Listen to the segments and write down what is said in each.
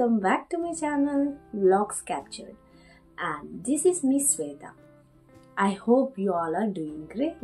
welcome back to my channel Vlogs Captured, and this is Miss Sweta. I hope you all are doing great.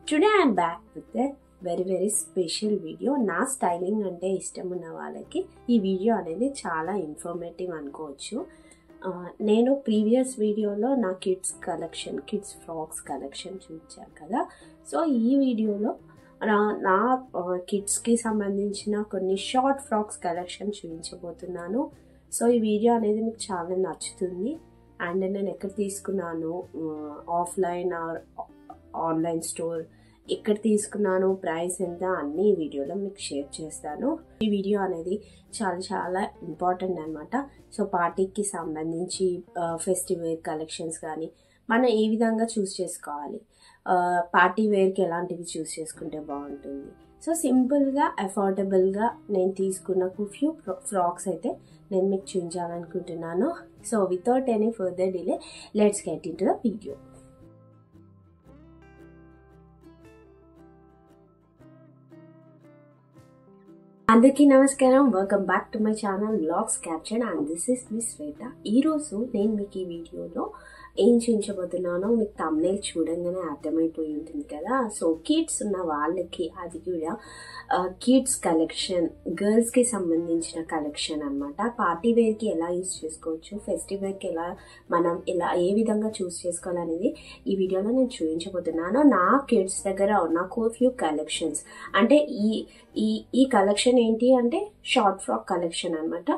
Today I am back with a very special video. నా styling అంటే ఇష్టం ఉన్న వాళ్ళకి ఈ video అనేది చాలా informative అనుకోవచ్చు. నేను ప్రీవియస్ వీడియోలో నా కిడ్స్ ఫ్రాక్స్ కలెక్షన్ చూపించాను కదా. సో ఈ వీడియోలో నా కిడ్స్కి సంబంధించిన కొన్ని షార్ట్ ఫ్రాక్స్ కలెక్షన్ చూపించబోతున్నాను. సో ఈ వీడియో అనేది మీకు చాలా నచ్చుతుంది. అండ్ నేను ఎక్కడ తీసుకున్నాను, ఆఫ్లైన్ ఆర్ ఆన్లైన్ స్టోర్ ఎక్కడ తీసుకున్నాను, ప్రైస్ ఎంత, అన్ని ఈ వీడియోలో మీకు షేర్ చేస్తాను. ఈ వీడియో అనేది చాలా ఇంపార్టెంట్ అనమాట. సో పార్టీకి సంబంధించి ఫెస్టివల్ కలెక్షన్స్ కానీ మనం ఏ విధంగా చూస్ చేసుకోవాలి, పార్టీ వేర్కి ఎలాంటివి చూస్ చేసుకుంటే బాగుంటుంది. సో సింపుల్గా అఫోర్డబుల్గా నేను తీసుకున్న ఫ్యూ ఫ్రాక్స్ అయితే నేను మీకు చూపించాలనుకుంటున్నాను. So without any further delay let's get into the video. అందరికీ నమస్కారం, welcome back to my channel vlogs captured and this is miss Shweta. ఈరోజు నేను మీకు ఈ వీడియోలో ఏం చూపించబోతున్నానో మీకు థంబ్నెయిల్ చూడంగానే అర్థమైపోయి ఉంటుంది కదా. సో కిడ్స్ ఉన్న వాళ్ళకి అది కూడా కిడ్స్ కలెక్షన్, గర్ల్స్కి సంబంధించిన కలెక్షన్ అనమాట. పార్టీ వేర్కి ఎలా యూస్ చేసుకోవచ్చు, ఫెస్టివల్కి ఎలా ఏ విధంగా చూస్ చేసుకోవాలనేది ఈ వీడియోలో నేను చూపించబోతున్నాను. నా కిడ్స్ దగ్గర ఉన్న ఫ్యూ కలెక్షన్స్ అంటే ఈ కలెక్షన్ ఏంటి అంటే షార్ట్ ఫ్రాక్ కలెక్షన్ అనమాట.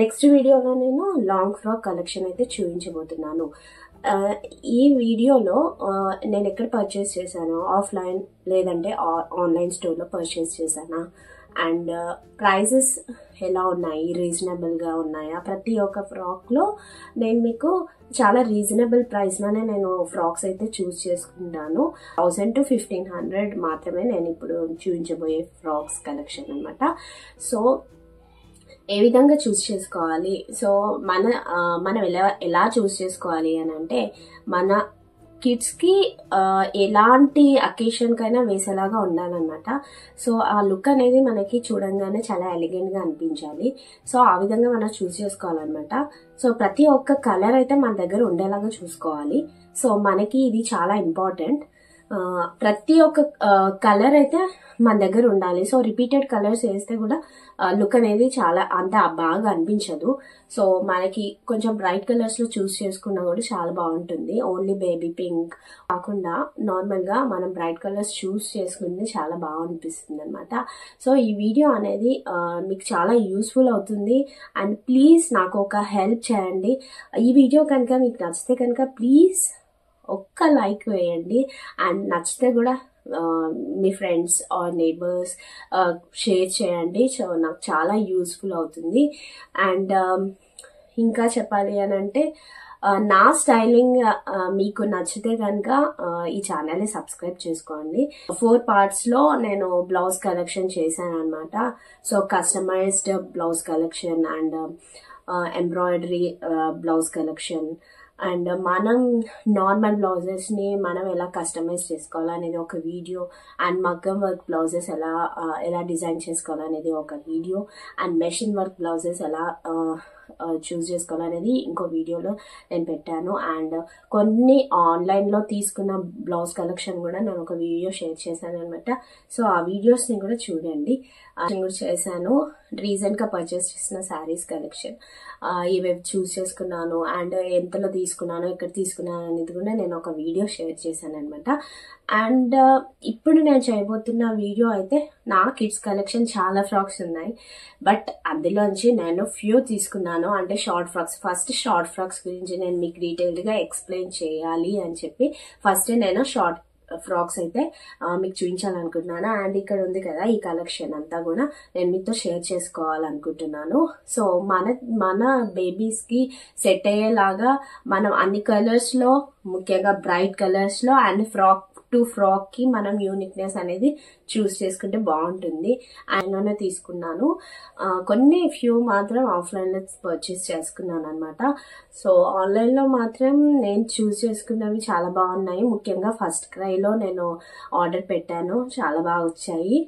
నెక్స్ట్ వీడియోలో నేను లాంగ్ ఫ్రాక్ కలెక్షన్ అయితే చూపించబోతున్నాను. ఈ వీడియోలో నేను ఎక్కడ పర్చేస్ చేశాను, ఆఫ్లైన్ లేదంటే ఆన్లైన్ స్టోర్లో పర్చేస్ చేశానా, అండ్ ప్రైజెస్ ఎలా ఉన్నాయి, రీజనబుల్గా ఉన్నాయా, ప్రతి ఒక్క ఫ్రాక్లో నేను మీకు చాలా రీజనబుల్ ప్రైస్లోనే నేను ఫ్రాక్స్ అయితే చూస్ చేసుకుంటాను. 1000 to 1500 మాత్రమే నేను ఇప్పుడు చూపించబోయే ఫ్రాక్స్ కలెక్షన్ అనమాట. సో ఏ విధంగా చూస్ చేసుకోవాలి, సో మనం ఎలా చూస్ చేసుకోవాలి అని అంటే, మన కిడ్స్కి ఎలాంటి అకేషన్కైనా వేసేలాగా ఉండాలన్నమాట. సో ఆ లుక్ అనేది మనకి చూడంగానే చాలా ఎలిగెంట్గా అనిపించాలి. సో ఆ విధంగా మనం చూస్ చేసుకోవాలన్నమాట. సో ప్రతి ఒక్క కలర్ అయితే మన దగ్గర ఉండేలాగా చూసుకోవాలి. సో మనకి ఇది చాలా ఇంపార్టెంట్. ప్రతి ఒక్క కలర్ అయితే మన దగ్గర ఉండాలి. సో రిపీటెడ్ కలర్స్ వేస్తే కూడా లుక్ అనేది చాలా అంత బాగా అనిపించదు. సో మనకి కొంచెం బ్రైట్ కలర్స్ లో చూస్ చేసుకున్నా కూడా చాలా బాగుంటుంది. ఓన్లీ బేబీ పింక్ కాకుండా నార్మల్ గా మనం బ్రైట్ కలర్స్ చూస్ చేసుకుంటే చాలా బాగా అనిపిస్తుంది అనమాట. సో ఈ వీడియో అనేది మీకు చాలా యూస్ఫుల్ అవుతుంది. అండ్ ప్లీజ్ నాకు ఒక హెల్ప్ చేయండి. ఈ వీడియో కనుక మీకు నచ్చితే కనుక ప్లీజ్ ఒక్క లైక్ వేయండి. అండ్ నచ్చితే కూడా మీ ఫ్రెండ్స్ ఆర్ నేబర్స్ షేర్ చేయండి. సో నాకు చాలా యూస్ఫుల్ అవుతుంది. అండ్ ఇంకా చెప్పాలి అని అంటే, నా స్టైలింగ్ మీకు నచ్చితే కనుక ఈ ఛానల్ని సబ్స్క్రైబ్ చేసుకోండి. 4 parts లో నేను బ్లౌజ్ కలెక్షన్ చేశాను అనమాట. So customised blouse collection and embroidery blouse collection, and మనం నార్మల్ బ్లౌజెస్ ని మనం ఎలా కస్టమైజ్ చేసుకోవాలనేది ఒక వీడియో, అండ్ మగ్గం వర్క్ బ్లౌజెస్ ఎలా డిజైన్ చేసుకోవాలనేది ఒక video, and machine work blouses ఎలా చూస్ చేసుకోవాలనేది ఇంకో వీడియోలో నేను పెట్టాను. అండ్ కొన్ని ఆన్లైన్లో తీసుకున్న బ్లౌజ్ కలెక్షన్ కూడా నేను ఒక వీడియో షేర్ చేశాను అనమాట. సో ఆ వీడియోస్ని కూడా చూడండి. కూడా చేశాను. రీసెంట్గా పర్చేస్ చేసిన శారీస్ కలెక్షన్ ఇవి చూస్ చేసుకున్నాను, అండ్ ఎంతలో తీసుకున్నాను, ఎక్కడ తీసుకున్నాను అనేది కూడా నేను ఒక వీడియో షేర్ చేశాను అనమాట. అండ్ ఇప్పుడు నేను చేయబోతున్న వీడియో అయితే నా కిడ్స్ కలెక్షన్ చాలా ఫ్రాక్స్ ఉన్నాయి, బట్ అందులోంచి నేను ఫ్యూ తీసుకున్నాను. అంటే short frocks. First short frocks గురించి నేను మీకు డీటెయిల్డ్గా ఎక్స్ప్లెయిన్ చేయాలి అని చెప్పి ఫస్ట్ నేను షార్ట్ ఫ్రాక్స్ అయితే మీకు చూపించాలనుకుంటున్నాను. అండ్ ఇక్కడ ఉంది కదా ఈ కలెక్షన్ అంతా కూడా నేను మీతో షేర్ చేసుకోవాలనుకుంటున్నాను. సో మన బేబీస్ కి సెట్ అయ్యేలాగా మనం అన్ని కలర్స్ లో, ముఖ్యంగా బ్రైట్ కలర్స్ లో, అండ్ ఫ్రాక్ టు ఫ్రాక్ కి మనం యూనిక్నెస్ అనేది చూస్ చేసుకుంటే బాగుంటుంది. ఆయననే తీసుకున్నాను. కొన్ని ఫ్యూ మాత్రం ఆఫ్లైన్ లో పర్చేస్ చేసుకున్నాను అనమాట. సో ఆన్లైన్ లో మాత్రం నేను చూస్ చేసుకున్నవి చాలా బాగున్నాయి. ముఖ్యంగా ఫస్ట్ క్రైలో నేను ఆర్డర్ పెట్టాను, చాలా బాగా వచ్చాయి.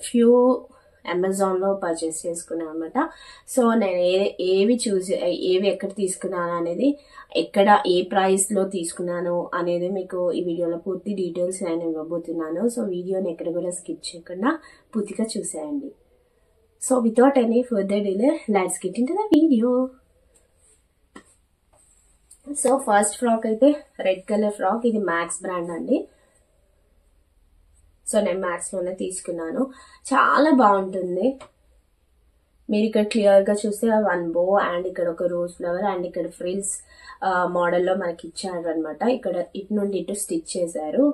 ఫ్యూ అమెజాన్లో పర్చేస్ చేసుకున్నాను అనమాట. సో నేను ఏవి ఎక్కడ తీసుకున్నాను అనేది, ఎక్కడ ఏ ప్రైస్లో తీసుకున్నాను అనేది మీకు ఈ వీడియోలో పూర్తి డీటెయిల్స్ నేను ఇవ్వబోతున్నాను. సో వీడియోని ఎక్కడ కూడా స్కిప్ చేయకుండా పూర్తిగా చూసేయండి. So without any further delay let's get into the video. So first frock అయితే రెడ్ కలర్ ఫ్రాక్. ఇది మ్యాక్స్ బ్రాండ్ అండి. సో నేను మ్యాక్స్లోనే తీసుకున్నాను. చాలా బాగుంటుంది. మీరు ఇక్కడ క్లియర్గా చూస్తే 1 బో అండ్ ఇక్కడ ఒక రోజ్ ఫ్లవర్ అండ్ ఇక్కడ ఫ్రిల్స్ మోడల్లో మనకి ఇచ్చారు అనమాట. ఇక్కడ ఇటు నుండి ఇటు స్టిచ్ చేశారు.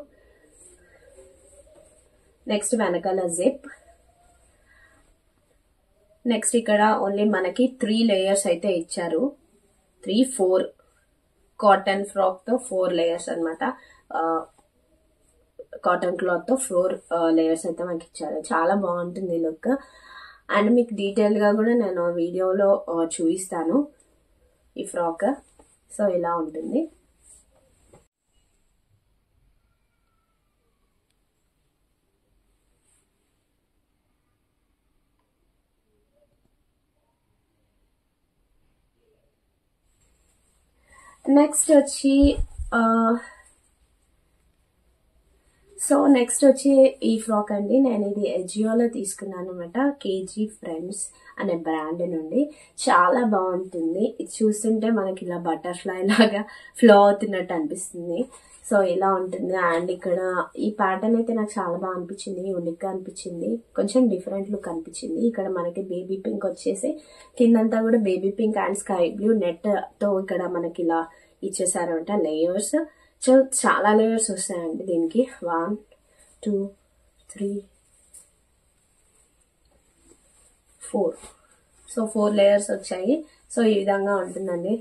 నెక్స్ట్ వెనకాల జిప్. నెక్స్ట్ ఇక్కడ ఓన్లీ మనకి 3 లేయర్స్ అయితే ఇచ్చారు. 4 కాటన్ ఫ్రాక్ తో 4 లేయర్స్ అనమాట. కాటన్ క్లాత్ తో 4 లేయర్స్ అయితే మనకి ఇచ్చారు. చాలా బాగుంటుంది లుక్. అండ్ మీకు డీటెయిల్ గా కూడా నేను వీడియోలో చూపిస్తాను ఈ ఫ్రాక్. సో ఇలా ఉంటుంది. నెక్స్ట్ వచ్చి ఈ ఫ్రాక్ అండి. నేను ఇది ఎజియోలో తీసుకున్నాను అనమాట. కేజీ ఫ్రెండ్స్ అనే బ్రాండ్ నుండి. చాలా బాగుంటుంది. ఇది చూస్తుంటే మనకి ఇలా బటర్ఫ్లై లాగా ఫ్లో అవుతున్నట్టు అనిపిస్తుంది. సో ఇలా ఉంటుంది. అండ్ ఇక్కడ ఈ ప్యాటర్న్ అయితే నాకు చాలా బాగా అనిపించింది. యూనిక్ గా అనిపించింది. కొంచెం డిఫరెంట్ లుక్ అనిపించింది. ఇక్కడ మనకి బేబీ పింక్ వచ్చేసి కిందంతా కూడా baby pink and sky blue net తో ఇక్కడ మనకి ఇలా ఇచ్చేసారంట లేయర్స్. సో చాలా లేయర్స్ వస్తాయండి దీనికి. 1 2 3 4. సో 4 లేయర్స్ వచ్చాయి. సో ఈ విధంగా ఉంటుందండి.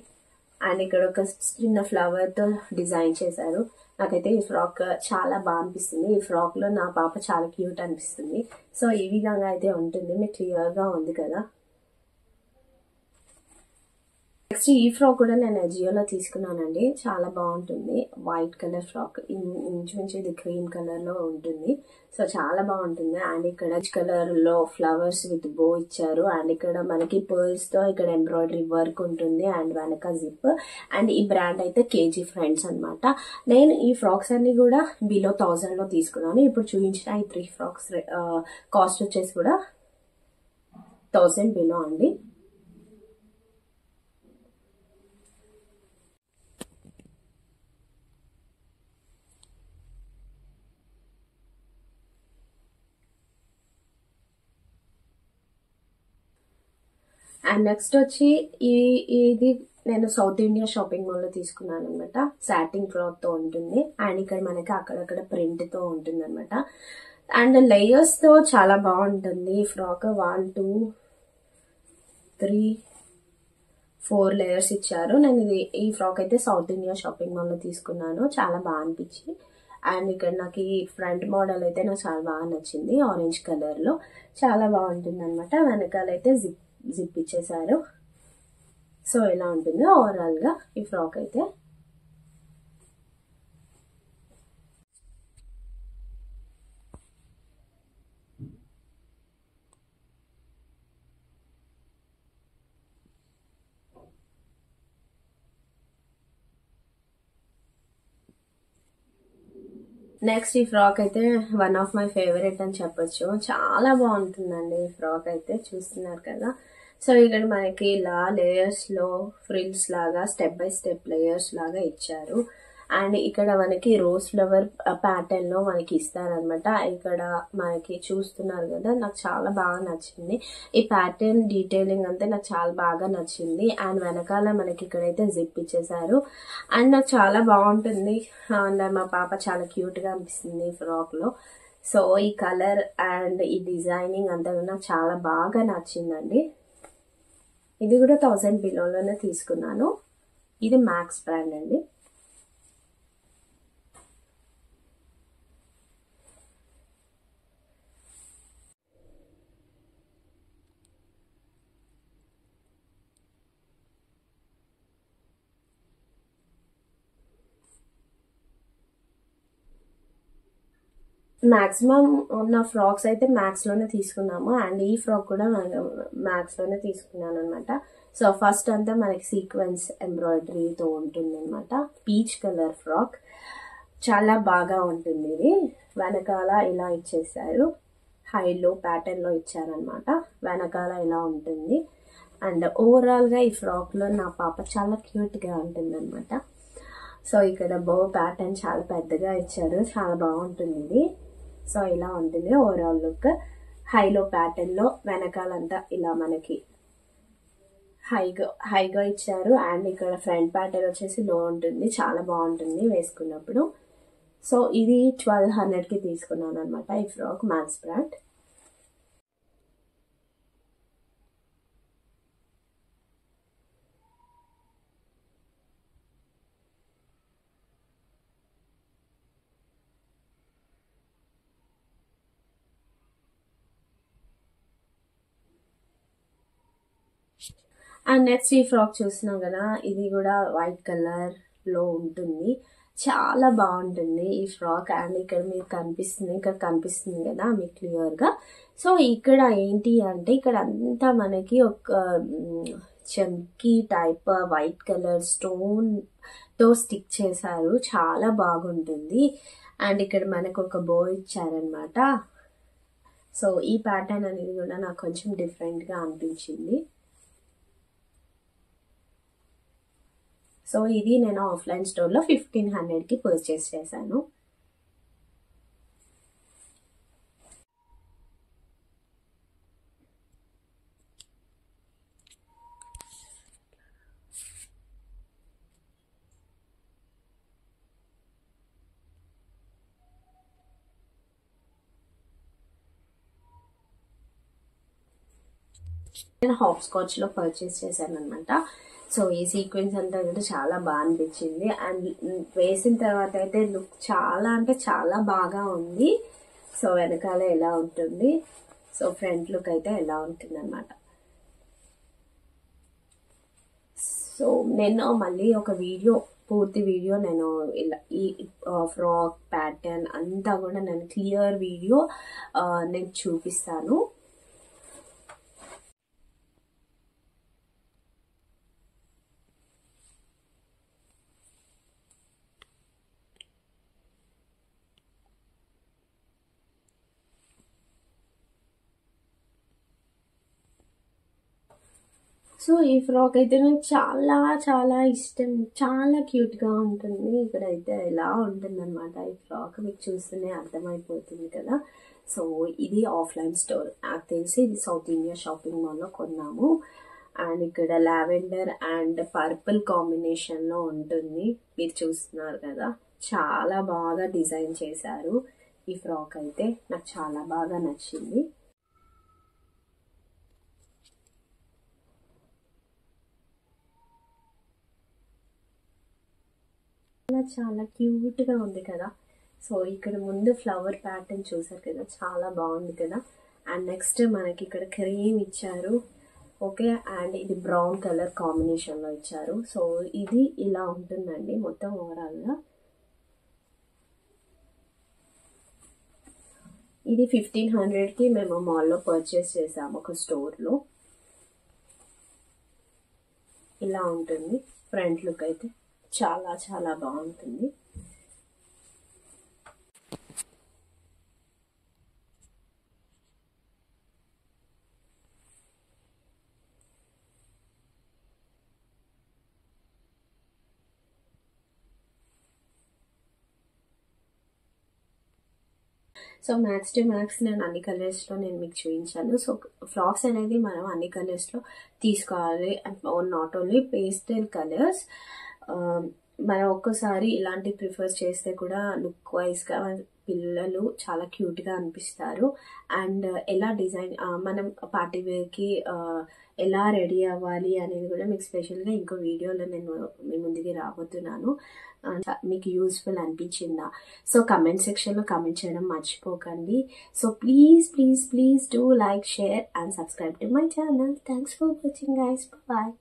అండ్ ఇక్కడ ఒక చిన్న ఫ్లవర్ తో డిజైన్ చేశారు. నాకైతే ఈ ఫ్రాక్ చాలా బాగా అనిపిస్తుంది. ఈ ఫ్రాక్ లో నా పాప చాలా క్యూట్ అనిపిస్తుంది. సో ఈ విధంగా అయితే ఉంటుంది. మీకు క్లియర్ గా ఉంది కదా. నెక్స్ట్ ఈ ఫ్రాక్ కూడా నేను జియోలో తీసుకున్నానండి. చాలా బాగుంటుంది. White colour frock. ఇంచుమించు ఇది క్రీమ్ కలర్ లో ఉంటుంది. సో చాలా బాగుంటుంది. అండ్ ఇక్కడ కలర్ లో ఫ్లవర్స్ విత్ బో ఇచ్చారు. అండ్ ఇక్కడ మనకి పర్ల్స్ తో ఇక్కడ ఎంబ్రాయిడరీ వర్క్ ఉంటుంది. అండ్ వెనక జిప్. అండ్ ఈ బ్రాండ్ అయితే కేజీ ఫ్రెండ్స్ అనమాట. నేను ఈ ఫ్రాక్స్ అన్ని కూడా బిలో 1000 లో తీసుకున్నాను. ఇప్పుడు చూపించిన ఈ 3 ఫ్రాక్స్ కాస్ట్ వచ్చేసి కూడా 1000 బిలో అండి. అండ్ నెక్స్ట్ వచ్చి ఇది నేను సౌత్ ఇండియా షాపింగ్ మాల్ లో తీసుకున్నాను అనమాట. సాటిన్ క్లాత్ తో ఉంటుంది. అండ్ ఇక్కడ మనకి అక్కడక్కడ ప్రింట్ తో ఉంటుంది అనమాట. అండ్ లేయర్స్ తో చాలా బాగుంటుంది ఫ్రాక్. 1 2 3 4 లేయర్స్ ఇచ్చారు. నేను ఈ ఫ్రాక్ అయితే సౌత్ ఇండియా షాపింగ్ మాల్ లో తీసుకున్నాను. చాలా బాగా అనిపించి. అండ్ ఇక్కడ నాకు ఈ ఫ్రంట్ మోడల్ అయితే నాకు చాలా బాగా నచ్చింది. ఆరెంజ్ కలర్ లో చాలా బాగుంటుంది అనమాట. వెనకాల అయితే జిప్ ఇచ్చేసారు. సో ఇలా ఉంటుంది ఓవరాల్ గా ఈ ఫ్రాక్ అయితే. నెక్స్ట్ ఈ ఫ్రాక్ అయితే వన్ ఆఫ్ మై ఫేవరెట్ అని చెప్పొచ్చు. చాలా బాగుంటుందండి ఈ ఫ్రాక్ అయితే. చూస్తున్నారు కదా. సో ఇక్కడ మనకి ఇలా లేయర్స్ లో ఫ్రిల్స్ లాగా స్టెప్ బై స్టెప్ లేయర్స్ లాగా ఇచ్చారు. అండ్ ఇక్కడ మనకి రోజ్ ఫ్లవర్ ప్యాటర్న్ లో మనకి ఇస్తారనమాట. ఇక్కడ మనకి చూస్తున్నారు కదా. నాకు చాలా బాగా నచ్చింది ఈ ప్యాటర్న్. డీటెయిలింగ్ అంతా నాకు చాలా బాగా నచ్చింది. అండ్ వెనకాల మనకి ఇక్కడైతే జిప్ ఇచ్చేసారు. అండ్ నాకు చాలా బాగుంటుంది. అండ్ మా పాప చాలా క్యూట్ గా అనిపిస్తుంది ఈ ఫ్రాక్ లో. సో ఈ కలర్ అండ్ ఈ డిజైనింగ్ అంతా నాకు చాలా బాగా నచ్చిందండి. ఇది కూడా 1000 బిలోలోనే తీసుకున్నాను. ఇది మ్యాక్స్ బ్రాండ్ అండి. మాక్సిమం ఉన్న ఫ్రాక్స్ అయితే మ్యాక్స్లోనే తీసుకున్నాము, అండ్ ఈ ఫ్రాక్ కూడా మ్యాక్స్లోనే తీసుకున్నాను అనమాట. సో ఫస్ట్ అంతా మనకి సీక్వెన్స్ ఎంబ్రాయిడరీతో ఉంటుంది అనమాట. పీచ్ కలర్ ఫ్రాక్, చాలా బాగా ఉంటుంది. ఇది వెనకాల ఇలా ఇచ్చేసారు, హైలో ప్యాటర్న్లో ఇచ్చారనమాట. వెనకాల ఇలా ఉంటుంది. అండ్ ఓవరాల్గా ఈ ఫ్రాక్లో నా పాప చాలా క్యూట్గా ఉంటుంది అనమాట. సో ఇక్కడ బో ప్యాటర్న్ చాలా పెద్దగా ఇచ్చారు, చాలా బాగుంటుంది ఇది. సో ఇలా ఉంటుంది ఓవరాల్ లుక్. హైలో ప్యాటర్న్లో వెనకాలంతా ఇలా మనకి హైగా ఇచ్చారు. అండ్ ఇక్కడ ఫ్రంట్ ప్యాటర్న్ వచ్చేసి లో ఉంటుంది, చాలా బాగుంటుంది వేసుకున్నప్పుడు. సో ఇది 1200కి తీసుకున్నాను అనమాట ఈ frock, max brand. And next ఈ ఫ్రాక్ చూస్తున్నాం కదా, ఇది కూడా వైట్ కలర్ లో ఉంటుంది, చాలా బాగుంటుంది ఈ ఫ్రాక్. అండ్ ఇక్కడ మీకు కనిపిస్తుంది కదా మీకు క్లియర్ గా. సో ఇక్కడ ఏంటి అంటే ఇక్కడ అంతా మనకి ఒక chunky type white colour stone తో స్టిక్ చేశారు, చాలా బాగుంటుంది. అండ్ ఇక్కడ మనకు ఒక బో ఇచ్చారనమాట. సో ఈ ప్యాటర్న్ అనేది కూడా నాకు కొంచెం డిఫరెంట్ గా అనిపించింది. సో ఇది నేను ఆఫ్లైన్ స్టోర్లో 1500కి పర్చేస్ చేశాను. నేను హాప్ స్కాచ్ లో పర్చేస్ చేశాను అనమాట. సో ఈ సీక్వెన్స్ అంతా కూడా చాలా బాగా అనిపించింది. అండ్ వేసిన తర్వాత అయితే లుక్ చాలా అంటే చాలా బాగా ఉంది. సో వెనకాల ఎలా ఉంటుంది, సో ఫ్రంట్ లుక్ అయితే ఎలా ఉంటుంది అనమాట. సో నేను మళ్ళీ ఒక పూర్తి వీడియో నేను ఇలా ఈ ఫ్రాక్ ప్యాటర్న్ అంతా కూడా నేను క్లియర్ వీడియో నేను చూపిస్తాను. సో ఈ ఫ్రాక్ అయితే నాకు చాలా చాలా ఇష్టం, చాలా క్యూట్గా ఉంటుంది. ఇక్కడైతే ఎలా ఉంటుంది అనమాట ఈ ఫ్రాక్, మీకు చూస్తేనే అర్థమైపోతుంది కదా. సో ఇది ఆఫ్లైన్ స్టోర్, నాకు తెలిసి ఇది సౌత్ ఇండియా షాపింగ్ మాల్లో కొన్నాము. అండ్ ఇక్కడ లావెండర్ అండ్ పర్పుల్ కాంబినేషన్లో ఉంటుంది, మీరు చూస్తున్నారు కదా. చాలా బాగా డిజైన్ చేశారు ఈ ఫ్రాక్ అయితే, నాకు చాలా బాగా నచ్చింది. చాలా క్యూట్ గా ఉంది కదా. సో ఇక్కడ ముందు ఫ్లవర్ ప్యాటర్న్ చూసారు కదా, చాలా బాగుంది కదా. అండ్ నెక్స్ట్ మనకి ఇక్కడ క్రీమ్ ఇచ్చారు, ఓకే. అండ్ ఇది బ్రౌన్ కలర్ కాంబినేషన్ లో ఇచ్చారు. సో ఇది ఇలా ఉంటుందండి మొత్తం ఓవరాల్ గా. ఇది 1500కి మేము మాల్లో పర్చేస్ చేసాము ఒక స్టోర్ లో. ఇలా ఉంటుంది ఫ్రంట్ లుక్ అయితే, చాలా చాలా బాగుంటుంది. సో మ్యాక్స్ టు మ్యాక్స్ నేను అన్ని కలర్స్లో నేను మీకు చూపించాను. సో ఫ్రాక్స్ అనేది మనం అన్ని కలర్స్లో తీసుకోవాలి, నాట్ ఓన్లీ పేస్టల్ కలర్స్. మనం ఒక్కసారి ఇలాంటి ప్రిఫర్ చేస్తే కూడా లుక్ వైజ్గా పిల్లలు చాలా క్యూట్గా అనిపిస్తారు. అండ్ ఎలా డిజైన్ మనం పార్టీ వేర్కి ఎలా రెడీ అవ్వాలి అనేది కూడా మీకు స్పెషల్గా ఇంకో వీడియోలో నేను మీ ముందుకి రాబోతున్నాను. మీకు యూస్ఫుల్ అనిపించిందా? సో కమెంట్ సెక్షన్లో కమెంట్ చేయడం మర్చిపోకండి. So please please please do like, share and subscribe to my channel. Thanks for watching guys. Bye.